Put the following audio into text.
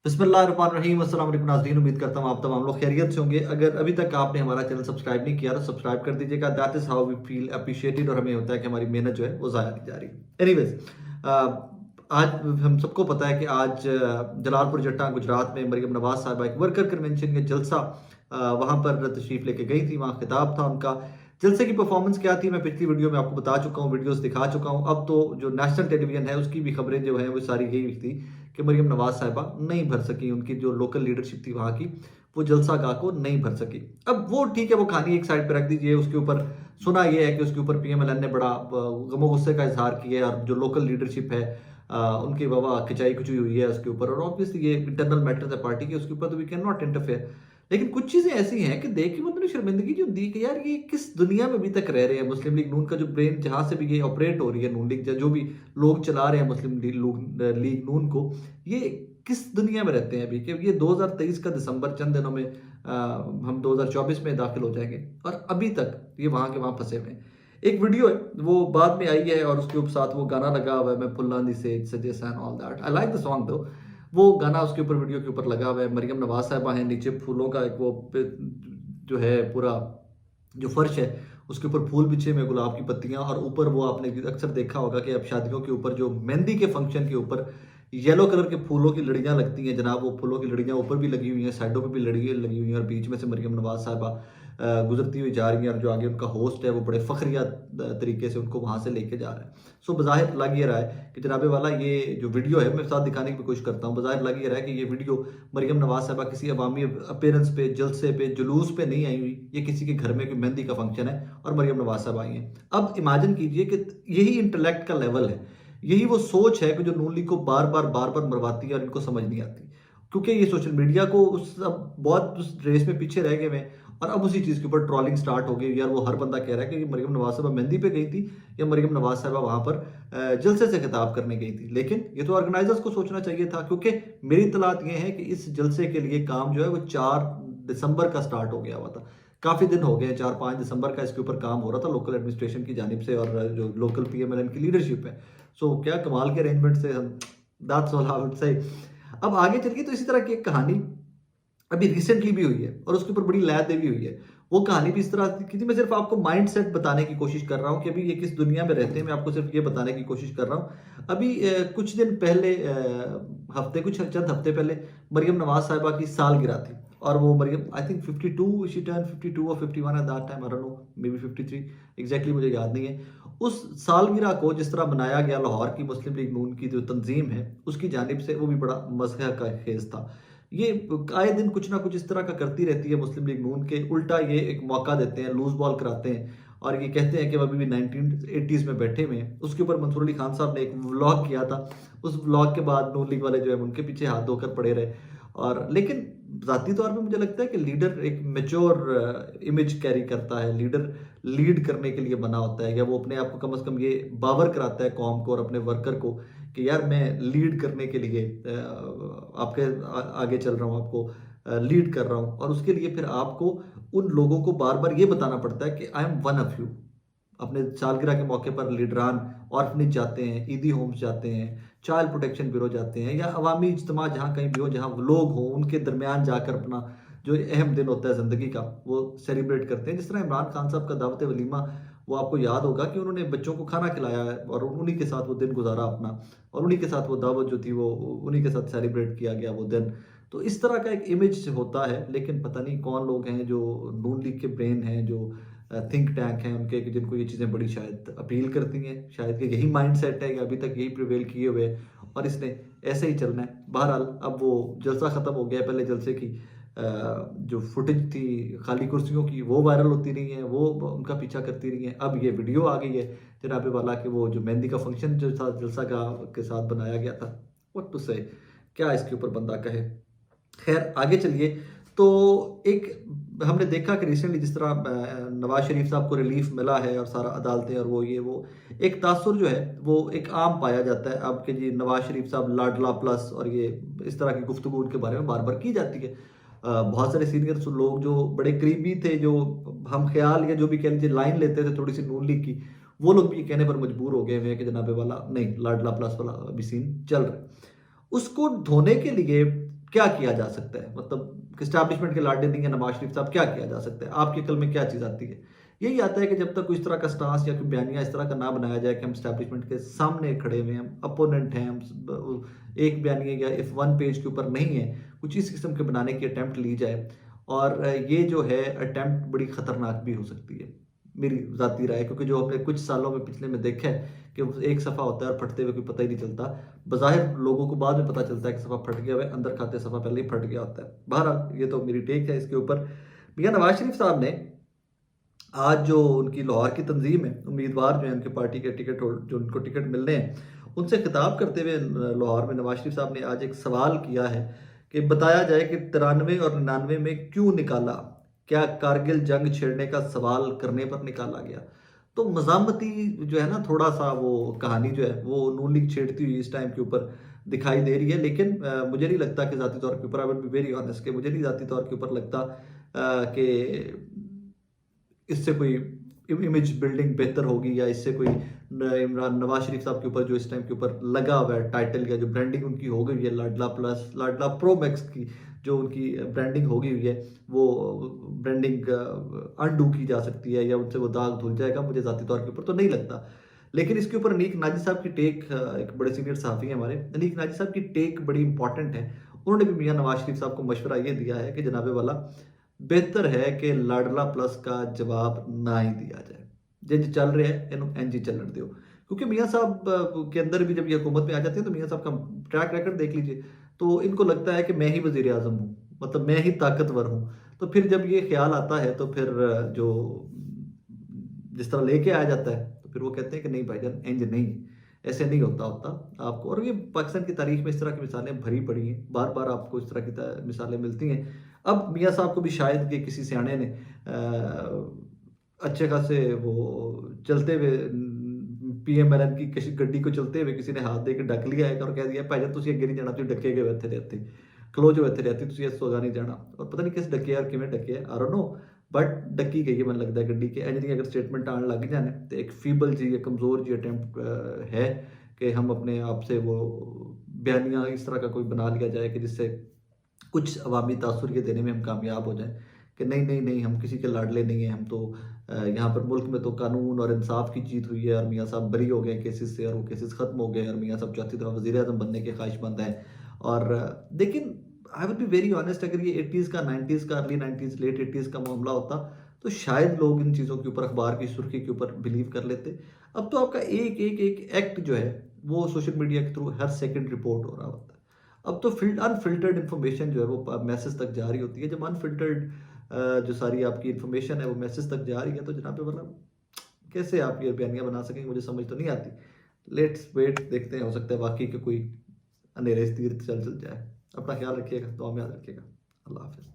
बिस्मिल्लाहिर्रहमानिर्रहीम। अस्सलाम वालेकुम नाज़रीन, उम्मीद करता हूँ आप तमाम लोग खैरियत से होंगे। अगर अभी तक आपने हमारा चैनल सब्सक्राइब नहीं किया तो सब्सक्राइब कर दीजिएगा। That is how we feel appreciated, और हमें होता है कि हमारी मेहनत जो है वो ज़ाया नहीं जा रही। एनीवेज, आज हम सबको पता है कि आज जलालपुर जट्टा गुजरात में मरियम नवाज साहिबा एक वर्कर कन्वेंशन के जलसा वहाँ पर तशरीफ़ लेके गई थी। वहाँ खिताब था उनका। जलसे की परफॉर्मेंस क्या थी मैं पिछली वीडियो में आपको बता चुका हूँ, वीडियोस दिखा चुका हूँ। अब तो जो नेशनल टेलीविजन है उसकी भी खबरें जो हैं वो सारी यही थी कि मरियम नवाज साहिबा नहीं भर सकी, उनकी जो लोकल लीडरशिप थी वहाँ की, वो जलसा गाह को नहीं भर सकी। अब वो ठीक है, वो कहानी एक साइड पर रख दीजिए। उसके ऊपर सुना ये है कि उसके ऊपर पीएमएलएन ने बड़ा गमो गुस्से का इजहार किया है, और जो लोकल लीडरशिप है उनकी वाह खिंचाई खिंचाई हुई है उसके ऊपर। और ऑब्वियसली ये इंटरनल मैटर्स है पार्टी के, उसके ऊपर तो वी कैन नॉट इंटरफेयर। लेकिन कुछ चीजें ऐसी हैं कि देख के मतलब शर्मिंदगी जो होती है कि यार ये किस दुनिया में अभी तक रह रहे हैं। मुस्लिम लीग नून का जो ब्रेन जहां से भी ये ऑपरेट हो रही है, नून लीग जो भी लोग चला रहे हैं मुस्लिम लीग नून को, ये किस दुनिया में रहते हैं अभी कि ये 2023 का दिसंबर, चंद दिनों में हम 2024 में दाखिल हो जाएंगे और अभी तक ये वहां के वहां फंसे हुए हैं। एक वीडियो है वो बाद में आई है और उसके साथ वो गाना लगा हुआ है, मैं फुल्लानी से सजेस and all that. I like the song though. वो गाना उसके ऊपर वीडियो के ऊपर लगा हुआ है, मरियम नवाज साहिबा है, नीचे फूलों का एक वो जो है पूरा जो फर्श है उसके ऊपर फूल बिछे हुए, गुलाब की पत्तियां, और ऊपर वो आपने अक्सर देखा होगा कि अब शादियों के ऊपर जो मेहंदी के फंक्शन के ऊपर येलो कलर के फूलों की लड़ियां लगती हैं जनाब। वो फूलों की लड़ियां ऊपर भी लगी हुई हैं, साइडों पे भी लड़ियां लगी हुई हैं, और बीच में से मरियम नवाज साहिबा गुजरती हुई जा रही हैं, और जो आगे उनका होस्ट है वो बड़े फखरिया तरीके से उनको वहां से लेके जा रहा है। सो बज़ाहिर लग ये रहा है कि जनाबे वाला ये जो वीडियो है मैं साथ दिखाने की भी कोशिश करता हूँ। बज़ाहिर लग ये रहा है कि ये वीडियो मरियम नवाज साहिबा किसी अवामी अपेयरेंस पे, जलसे पे, जुलूस पे नहीं आई हुई। ये किसी के घर में कोई मेहंदी का फंक्शन है और मरियम नवाज साहिबा आई हैं। अब इमेजिन कीजिए कि यही इंटेलेक्ट का लेवल है, यही वो सोच है कि जो नून लीग को बार बार मरवाती है और इनको समझ नहीं आती, क्योंकि ये सोशल मीडिया को उस अब बहुत उस रेस में पीछे रह गए हैं। और अब उसी चीज़ के ऊपर ट्रॉलिंग स्टार्ट हो गई यार। वो हर बंदा कह रहा है कि मरियम नवाज साहिबा मेहंदी पे गई थी या मरियम नवाज साहिबा वहां पर जलसे से खिताब करने गई थी। लेकिन ये तो ऑर्गेनाइजर्स को सोचना चाहिए था, क्योंकि मेरी इतलात ये है कि इस जलसे के लिए काम जो है वो 4 दिसंबर का स्टार्ट हो गया हुआ था। काफ़ी दिन हो गए, 4-5 दिसंबर का इसके ऊपर काम हो रहा था लोकल एडमिनिस्ट्रेशन की जानिब से और जो लोकल पीएमएलएन की लीडरशिप है। सो क्या कमाल के अरेंजमेंट से हम, that's all I would say. अब आगे चलिए तो इसी तरह की एक कहानी अभी रिसेंटली भी हुई है और उसके ऊपर बड़ी लैद भी हुई है। वो कहानी भी इस तरह की थी। मैं सिर्फ आपको माइंड सेट बताने की कोशिश कर रहा हूँ कि अभी ये किस दुनिया में रहते हैं। मैं आपको सिर्फ ये बताने की कोशिश कर रहा हूँ। अभी कुछ दिन पहले, कुछ चंद हफ्ते पहले मरियम नवाज साहिबा की सालगिरह थी। और वो Mariam I think 52, she turn 52 और 51 at that time, I don't know, maybe 53, exactly मुझे याद नहीं है। उस सालगिरह को जिस तरह मनाया गया लाहौर की मुस्लिम लीग नून की जो तंजीम है उसकी जानिब से, वो भी बड़ा मज़ह का खेज था। ये आए दिन कुछ ना कुछ इस तरह का करती रहती है मुस्लिम लीग नून के। उल्टा ये एक मौका देते हैं, लूज बॉल कराते हैं, और ये कहते हैं कि अभी भी 1980s में बैठे हुए हैं। उसके ऊपर मंसूर अली खान साहब ने एक व्लॉग किया था। उस व्लॉग के बाद नून लीग वाले जो है उनके पीछे हाथ धोकर पड़े रहे। और लेकिन ज़ाती तौर पे मुझे लगता है कि लीडर एक मेच्योर इमेज कैरी करता है। लीडर लीड करने के लिए बना होता है, या वो अपने आप को कम से कम ये बावर कराता है कौम को और अपने वर्कर को कि यार मैं लीड करने के लिए आपके आगे चल रहा हूँ, आपको लीड कर रहा हूँ। और उसके लिए फिर आपको उन लोगों को बार बार ये बताना पड़ता है कि I am one of you. अपने सालगिरह के मौके पर लीडरान ऑर्फनेज जाते हैं, ईदी होम्स जाते हैं, चाइल्ड प्रोटेक्शन ब्यूरो जाते हैं, या अवामी इज्तिमा जहाँ कहीं भी हो जहाँ लोग हों उनके दरमियान जाकर अपना जो अहम दिन होता है ज़िंदगी का वो सेलिब्रेट करते हैं। जिस तरह इमरान खान साहब का दावत वलीमा, वो आपको याद होगा कि उन्होंने बच्चों को खाना खिलाया है और उन्हीं के साथ वो दिन गुजारा अपना, और उन्हीं के साथ वो दावत जो थी वो उन्हीं के साथ सेलिब्रेट किया गया वो दिन। तो इस तरह का एक इमेज होता है। लेकिन पता नहीं कौन लोग हैं जो नून लीग के ब्रेन हैं, जो थिंक टैंक हैं उनके, कि जिनको ये चीज़ें बड़ी शायद अपील करती हैं। शायद कि यही माइंड सेट है कि अभी तक यही प्रिवेल किए हुए और इसने ऐसे ही चलना है। बहरहाल अब वो जलसा ख़त्म हो गया। पहले जलसे की जो फुटेज थी खाली कुर्सियों की वो वायरल होती रही है, वो उनका पीछा करती रही है। अब ये वीडियो आ गई है जनाबे वाला कि वो जो मेहंदी का फंक्शन जो था जलसा का के साथ बनाया गया था। व्हाट टू से, क्या इसके ऊपर बंदा कहे। खैर आगे चलिए। तो एक हमने देखा कि रिसेंटली जिस तरह नवाज शरीफ साहब को रिलीफ मिला है और सारा अदालतें और वो एक तासुर जो है वो एक आम पाया जाता है अब कि जी नवाज शरीफ साहब लाडला प्लस, और ये इस तरह की गुफ्तगू उनके बारे में बार बार की जाती है। बहुत सारे सीनियर लोग जो बड़े करीबी थे, जो हम ख्याल या जो भी कह लीजिए लाइन लेते थे थोड़ी सी नून लीग की, वो लोग भी ये कहने पर मजबूर हो गए हैं कि जनाबे वाला नहीं, लाडला प्लस वाला अभी सीन चल रहा है। उसको धोने के लिए क्या किया जा सकता है, मतलब इस्टेब्लिशमेंट के लाडे नहीं है नवाज शरीफ साहब, क्या किया जा सकता है, आपके कल में क्या चीज़ आती है? यही आता है कि जब तक कोई इस तरह का स्टांस या कोई बयानिया इस तरह का ना बनाया जाए कि हम इस्टेब्लिशमेंट के सामने खड़े हुए हैं, हम अपोनेंट हैं, हम एक बयानिया या इफ वन पेज के ऊपर नहीं है, कुछ इस किस्म के बनाने की अटैम्प्ट ली जाए, और ये जो है अटैम्प्ट बड़ी ख़तरनाक भी हो सकती है, मेरी ज़ाती राय, क्योंकि जो हमने कुछ सालों में पिछले में देखा है कि एक सफ़ा होता है और फटते हुए कोई पता ही नहीं चलता। बज़ाहिर लोगों को बाद में पता चलता है कि सफ़ा फट गया हुआ है, अंदर खाते सफ़ा पहले ही फट गया होता है। बहरहाल ये तो मेरी टेक है इसके ऊपर। मियां नवाज शरीफ साहब ने आज जो उनकी लाहौर की तंजीम है, उम्मीदवार जो है उनके पार्टी के टिकट जो उनको टिकट मिलने हैं, उनसे खिताब करते हुए लाहौर में नवाज शरीफ साहब ने आज एक सवाल किया है कि बताया जाए कि 93 और 99 में क्यों निकाला, क्या कारगिल जंग छेड़ने का सवाल करने पर निकाला गया? तो मज़ामती जो है ना, थोड़ा सा वो कहानी जो है वो नून लीग छेड़ती हुई इस टाइम के ऊपर दिखाई दे रही है, लेकिन मुझे नहीं लगता कि ज़ाती तौर के ऊपर, I will be very honest, कि मुझे नहीं ज़ाती तौर के ऊपर लगता कि इससे कोई इमेज बिल्डिंग बेहतर होगी, या इससे कोई इमरान नवाज शरीफ साहब के ऊपर जो इस टाइम के ऊपर लगा हुआ है टाइटल, या जो ब्रांडिंग उनकी हो गई है लाडला प्लस लाडला प्रो मैक्स की जो उनकी ब्रांडिंग हो गई हुई है, वो ब्रांडिंग अनडू की जा सकती है या उनसे वो दाग धुल जाएगा, मुझे ज़ाती तौर के ऊपर तो नहीं लगता। लेकिन इसके ऊपर अनीक नाजी साहब की टेक, एक बड़े सीनियर सहाफ़ी हैं हमारे, अनीक नाजी साहब की टेक बड़ी इंपॉर्टेंट है। उन्होंने भी मियां नवाज शरीफ साहब को मशवरा ये दिया है कि जनाबे वाला, बेहतर है कि लाडला प्लस का जवाब ना ही दिया जाए, जिंज चल रहे हैं इन इंज ही चलन दो, क्योंकि मियाँ साहब के अंदर भी जब ये हुकूमत में आ जाते हैं तो मियाँ साहब का ट्रैक रिकॉर्ड देख लीजिए, तो इनको लगता है कि मैं ही वजीर आजम हूँ, मतलब मैं ही ताकतवर हूँ। तो फिर जब ये ख्याल आता है तो फिर जो जिस तरह लेके आया जाता है, तो फिर वो कहते हैं कि नहीं भाईजान, इंज नहीं, ऐसे नहीं होता होता आपको। और ये पाकिस्तान की तारीख में इस तरह की मिसालें भरी पड़ी हैं, बार बार आपको इस तरह की मिसालें मिलती हैं। अब मियाँ साहब को भी शायद कि किसी सियाने ने अच्छे खासे वो चलते हुए PMLN की किसी गड्डी को चलते हुए किसी ने हाथ दे के ढक लिया है और कह दिया भाईजान तुम अगे नहीं जाना, तुम डके गए इतने रहते, खलो जो इतने रहते, तुम इस वगा नहीं जाना। और पता नहीं किस डके और किमें डके, आई डोंट नो, बट डकी गई है मैंने लगता है गड्डी के। इंज अगर स्टेटमेंट आने लग जाने तो एक फीबल जी या कमज़ोर जी अटैम्प्ट है कि हम अपने आप से वो बयानिया इस तरह का कोई बना लिया जाए कि जिससे कुछ अवामी तासुर ये देने में हम कामयाब हो जाएं कि नहीं नहीं नहीं, हम किसी के लाडले नहीं हैं, हम तो यहाँ पर मुल्क में तो कानून और इंसाफ की जीत हुई है और मियाँ साहब बरी हो गए केसेस से, और वो केसेस ख़त्म हो गए और मियाँ साहब चौथी दफ़ा वज़ीर आज़म बनने के ख्वाहिशमंद हैं। और लेकिन I will be very honest, अगर ये 80s का 90s का अर्ली 90s लेट 80s का मामला होता तो शायद लोग इन चीज़ों के ऊपर अखबार की सुर्खी के ऊपर बिलीव कर लेते। अब तो आपका एक एक एक एक्ट जो है वो सोशल मीडिया के थ्रू हर सेकंड रिपोर्ट हो रहा होता है। अब तो अनफिल्टर्ड इन्फॉर्मेशन जो है वो मैसेज तक जा रही होती है। जब अनफिल्टर्ड जो सारी आपकी इन्फॉर्मेशन है वो मैसेज तक जा रही है, तो जनाब मतलब कैसे आप ये बयानियाँ बना सकेंगे, मुझे समझ तो नहीं आती। लेट्स वेट, देखते हैं, हो सकता है वाकई के कोई अंधेरे तीर्थ चल चल जाए। अपना ख्याल रखिएगा, दुआ में याद रखिएगा। अल्लाह हाफिज़।